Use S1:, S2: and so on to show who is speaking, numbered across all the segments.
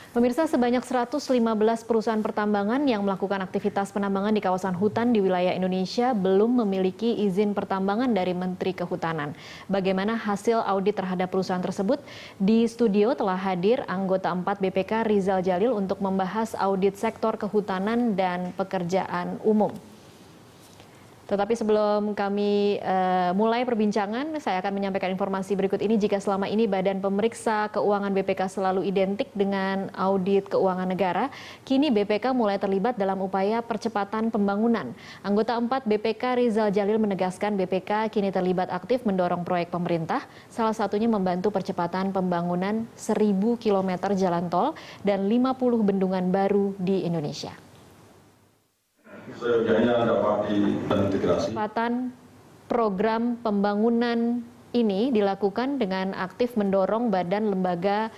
S1: Pemirsa, sebanyak 115 perusahaan pertambangan yang melakukan aktivitas penambangan di kawasan hutan di wilayah Indonesia belum memiliki izin pertambangan dari Menteri Kehutanan. Bagaimana hasil audit terhadap perusahaan tersebut? Di studio telah hadir anggota 4 BPK Rizal Jalil untuk membahas audit sektor kehutanan dan pekerjaan umum. Tetapi sebelum kami mulai perbincangan, saya akan menyampaikan informasi berikut ini. Jika selama ini Badan Pemeriksa Keuangan BPK selalu identik dengan audit keuangan negara, kini BPK mulai terlibat dalam upaya percepatan pembangunan. Anggota 4 BPK Rizal Jalil menegaskan BPK kini terlibat aktif mendorong proyek pemerintah, salah satunya membantu percepatan pembangunan 1.000 km jalan tol dan 50 bendungan baru di Indonesia. Percepatan program pembangunan ini dilakukan dengan aktif mendorong badan lembaga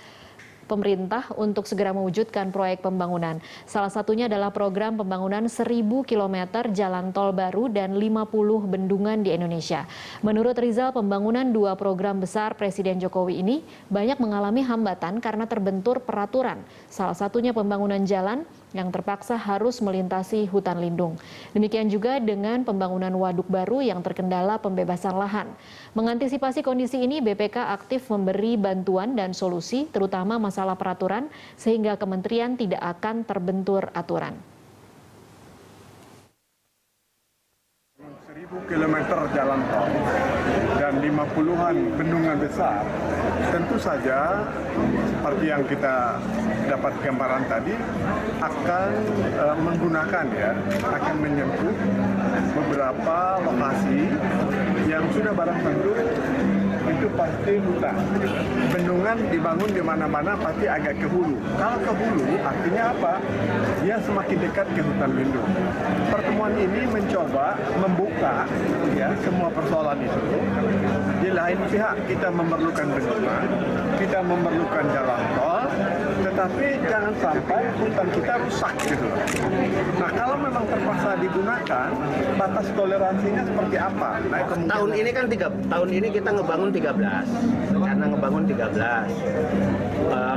S1: pemerintah untuk segera mewujudkan proyek pembangunan. Salah satunya adalah program pembangunan 1.000 km jalan tol baru dan 50 bendungan di Indonesia. Menurut Rizal, pembangunan 2 program besar Presiden Jokowi ini banyak mengalami hambatan karena terbentur peraturan. Salah satunya pembangunan jalan yang terpaksa harus melintasi hutan lindung. Demikian juga dengan pembangunan waduk baru yang terkendala pembebasan lahan. Mengantisipasi kondisi ini, BPK aktif memberi bantuan dan solusi, terutama masalah peraturan, sehingga kementerian tidak akan terbentur aturan.
S2: 1.000 km jalan tol dan 50-an bendungan besar, tentu saja seperti yang kita dapat gambaran tadi akan menggunakan akan menyentuh beberapa lokasi yang sudah barang tentu itu pasti hutan. Bendungan dibangun di mana-mana pasti agak ke hulu. Kalau ke hulu artinya apa? Dia semakin dekat ke hutan lindung. Pertemuan ini mencoba membuka semua persoalan itu. Di lain pihak kita memerlukan bendungan, kita memerlukan jalan tol, tetapi jangan sampai hutan kita rusak gitu. Nah, kalau memang terpaksa digunakan, batas toleransinya seperti apa? Nah,
S3: tahun ini kan tahun ini kita ngebangun 13, karena ngebangun 13.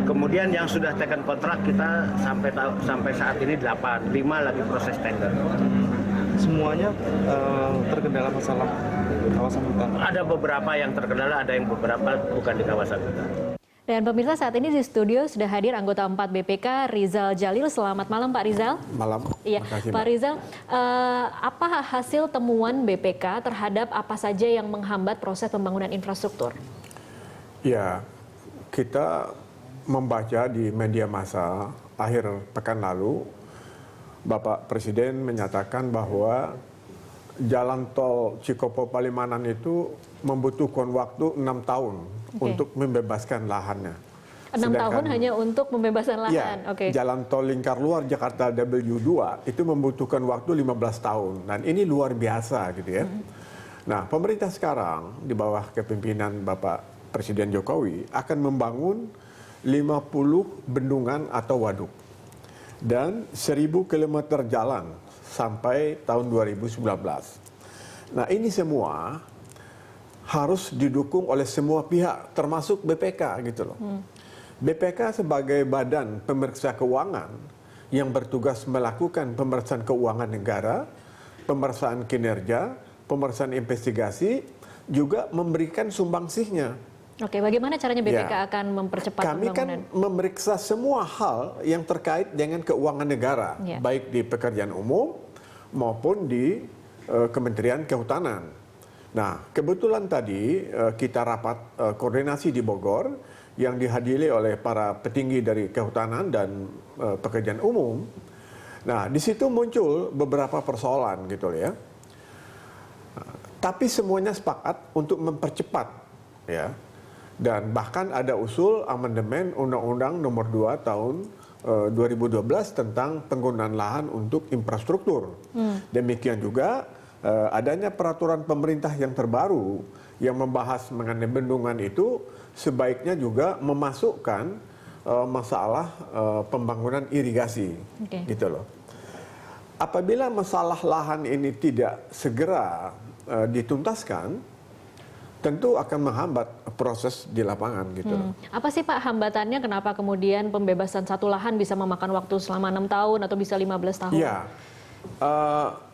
S3: Kemudian yang sudah taken kontrak kita sampai saat ini 8, 5 lagi proses tender.
S4: Semuanya terkendala masalah kawasan hutan.
S3: Ada beberapa yang terkendala, ada yang beberapa bukan di kawasan hutan.
S1: Dan pemirsa, saat ini di studio sudah hadir anggota 4 BPK Rizal Jalil. Selamat malam Pak Rizal.
S4: Malam.
S1: Iya, Pak Rizal, apa hasil temuan BPK terhadap apa saja yang menghambat proses pembangunan infrastruktur?
S4: Ya, kita membaca di media massa akhir pekan lalu, Bapak Presiden menyatakan bahwa jalan tol Cikopo Palimanan itu membutuhkan waktu 6 tahun untuk membebaskan lahannya.
S1: 6 tahun hanya untuk pembebasan lahan?
S4: Ya, jalan tol lingkar luar Jakarta W2 itu membutuhkan waktu 15 tahun. Dan ini luar biasa gitu ya. Nah, pemerintah sekarang di bawah kepemimpinan Bapak Presiden Jokowi akan membangun 50 bendungan atau waduk. Dan 1.000 km jalan sampai tahun 2019. Nah, ini semua harus didukung oleh semua pihak, termasuk BPK gitu loh. BPK sebagai badan pemeriksa keuangan yang bertugas melakukan pemeriksaan keuangan negara, pemeriksaan kinerja, pemeriksaan investigasi, juga memberikan sumbangsihnya.
S1: Oke, bagaimana caranya BPK akan mempercepat
S4: pembangunan? Kami kan memeriksa semua hal yang terkait dengan keuangan negara, baik di pekerjaan umum maupun di Kementerian Kehutanan. Nah, kebetulan tadi kita rapat koordinasi di Bogor yang dihadiri oleh para petinggi dari kehutanan dan pekerjaan umum. Nah, di situ muncul beberapa persoalan gitu ya. Tapi semuanya sepakat untuk mempercepat ya. Dan bahkan ada usul amandemen Undang-Undang Nomor 2 Tahun 2012 tentang penggunaan lahan untuk infrastruktur. Demikian juga adanya peraturan pemerintah yang terbaru yang membahas mengenai bendungan itu sebaiknya juga memasukkan masalah pembangunan irigasi, gitu loh. Apabila masalah lahan ini tidak segera dituntaskan, tentu akan menghambat proses di lapangan gitu loh.
S1: Apa sih Pak hambatannya, kenapa kemudian pembebasan satu lahan bisa memakan waktu selama 6 tahun atau bisa 15 tahun?
S4: Ya,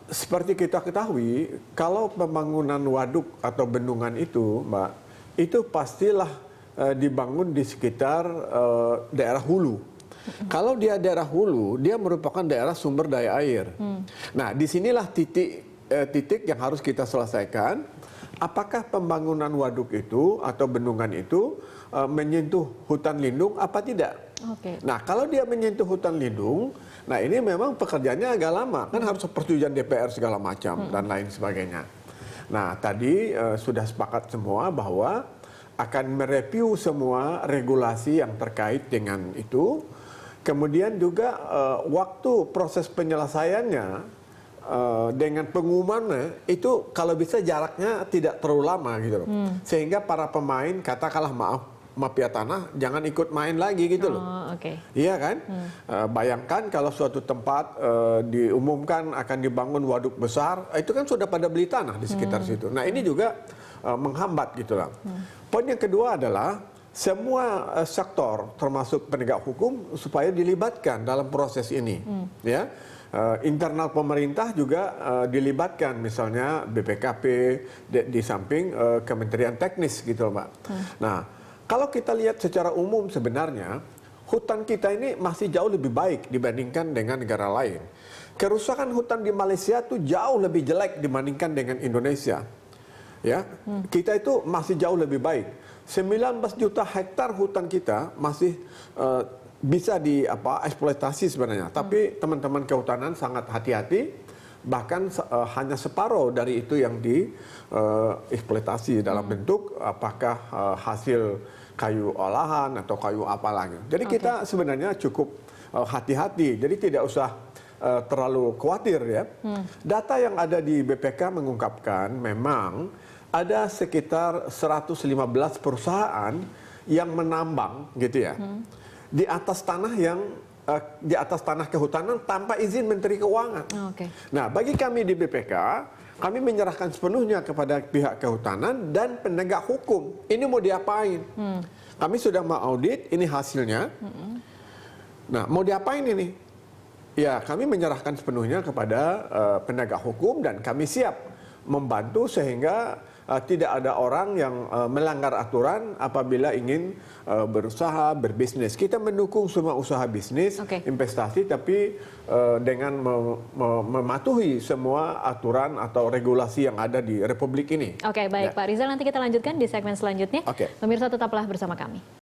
S4: seperti kita ketahui, kalau pembangunan waduk atau bendungan itu, Mbak, itu pastilah dibangun di sekitar daerah hulu. Kalau dia daerah hulu, dia merupakan daerah sumber daya air. Nah, disinilah titik yang harus kita selesaikan. Apakah pembangunan waduk itu atau bendungan itu menyentuh hutan lindung apa tidak?
S1: Oke.
S4: Nah, kalau dia menyentuh hutan lindung, nah ini memang pekerjaannya agak lama, kan harus persetujuan DPR segala macam dan lain sebagainya. Nah, tadi sudah sepakat semua bahwa akan mereview semua regulasi yang terkait dengan itu. Kemudian juga waktu proses penyelesaiannya dengan pengumumannya itu kalau bisa jaraknya tidak terlalu lama gitu loh. Sehingga para pemain katakanlah maaf mafia tanah jangan ikut main lagi gitu loh.
S1: Oke.
S4: Iya kan? Bayangkan kalau suatu tempat diumumkan akan dibangun waduk besar, itu kan sudah pada beli tanah di sekitar situ. Nah, ini juga menghambat gitu lah. Poin yang kedua adalah semua sektor termasuk penegak hukum supaya dilibatkan dalam proses ini, ya. Internal pemerintah juga dilibatkan, misalnya BPKP di samping Kementerian Teknis gitu, Mbak. Nah, kalau kita lihat secara umum sebenarnya hutan kita ini masih jauh lebih baik dibandingkan dengan negara lain. Kerusakan hutan di Malaysia tuh jauh lebih jelek dibandingkan dengan Indonesia. Ya, kita itu masih jauh lebih baik. 19 juta hektar hutan kita masih bisa eksploitasi sebenarnya. Tapi teman-teman kehutanan sangat hati-hati, bahkan hanya separuh dari itu yang dieksploitasi dalam bentuk apakah hasil kayu olahan atau kayu apa lagi. Jadi kita sebenarnya cukup hati-hati. Jadi tidak usah terlalu khawatir ya. Data yang ada di BPK mengungkapkan memang ada sekitar 115 perusahaan yang menambang gitu ya. Di atas tanah di atas tanah kehutanan tanpa izin Menteri Keuangan. Nah, bagi kami di BPK, kami menyerahkan sepenuhnya kepada pihak kehutanan dan penegak hukum. Ini mau diapain? Kami sudah mengaudit, ini hasilnya. Nah, mau diapain ini? Ya, kami menyerahkan sepenuhnya kepada penegak hukum dan kami siap membantu sehingga tidak ada orang yang melanggar aturan apabila ingin berusaha, berbisnis. Kita mendukung semua usaha bisnis, investasi, tapi dengan mematuhi semua aturan atau regulasi yang ada di Republik ini.
S1: Oke, baik Pak Rizal, nanti kita lanjutkan di segmen selanjutnya. Pemirsa tetaplah bersama kami.